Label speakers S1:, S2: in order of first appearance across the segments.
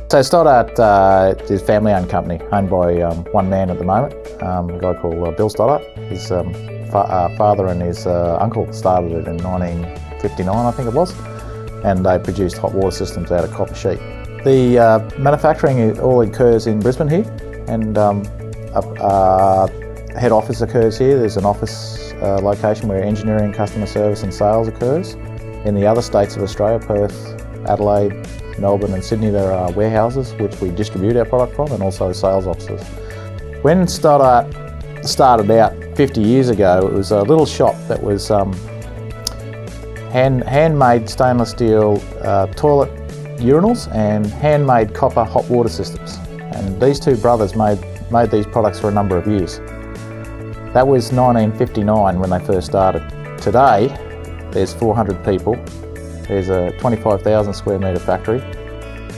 S1: So Stoddart is a family-owned company, owned by one man at the moment, a guy called Bill Stoddart. His father and his uncle started it in 1959, I think it was, and they produced hot water systems out of copper sheet. The manufacturing all occurs in Brisbane here, and head office occurs here. There's an office location where engineering, customer service and sales occurs. In the other states of Australia, Perth, Adelaide, Melbourne and Sydney, there are warehouses which we distribute our product from, and also sales offices. When Stoddart started out 50 years ago, it was a little shop that was handmade stainless steel toilet urinals and handmade copper hot water systems. And these two brothers made these products for a number of years. That was 1959 when they first started. Today, there's 400 people. There's a 25,000 square metre factory.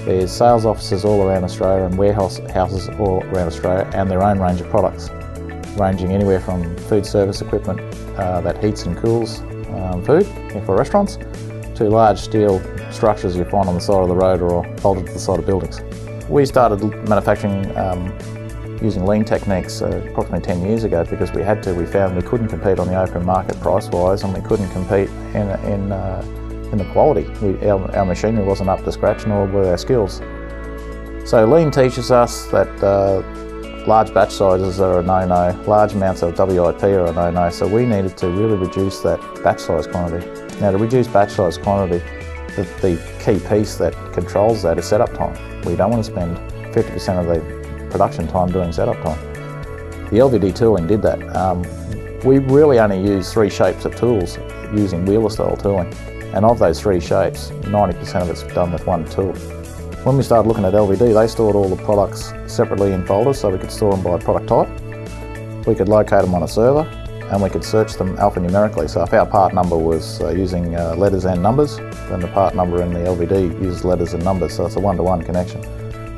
S1: There's sales offices all around Australia and warehouses all around Australia, and their own range of products, ranging anywhere from food service equipment that heats and cools food for restaurants, to large steel structures you find on the side of the road or bolted to the side of buildings. We started manufacturing using lean techniques approximately 10 years ago because we had to. We found we couldn't compete on the open market price-wise, and we couldn't compete in the quality. Our machinery wasn't up to scratch, nor were our skills. So lean teaches us that large batch sizes are a no-no, large amounts of WIP are a no-no, so we needed to really reduce that batch size quantity. Now, to reduce batch size quantity, the key piece that controls that is setup time. We don't want to spend 50% of the production time doing setup time. The LVD tooling did that. We really only use 3 shapes of tools using wheeler style tooling. And of those 3 shapes, 90% of it's done with one tool. When we started looking at LVD, they stored all the products separately in folders, so we could store them by product type. We could locate them on a server, and we could search them alphanumerically. So if our part number was using letters and numbers, then the part number in the LVD uses letters and numbers, so it's a one-to-one connection.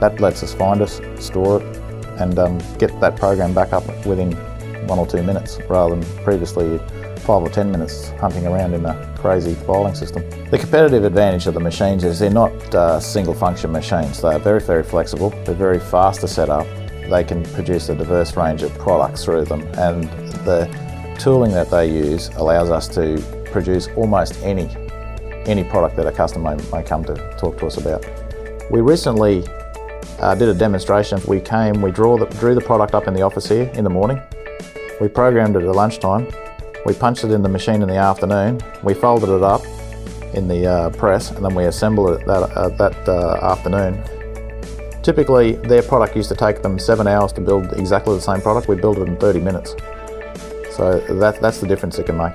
S1: That lets us find us, store it, and get that program back up within 1 or 2 minutes, rather than previously 5 or 10 minutes hunting around in a crazy filing system. The competitive advantage of the machines is they're not single function machines. They're very, very flexible. They're very fast to set up. They can produce a diverse range of products through them, and the tooling that they use allows us to produce almost any product that a customer may come to talk to us about. We recently did a demonstration. We drew the product up in the office here in the morning. We programmed it at lunchtime. We punched it in the machine in the afternoon. We folded it up in the press, and then we assembled it that afternoon. Typically, their product used to take them 7 hours to build exactly the same product. We built it in 30 minutes. So that's the difference it can make.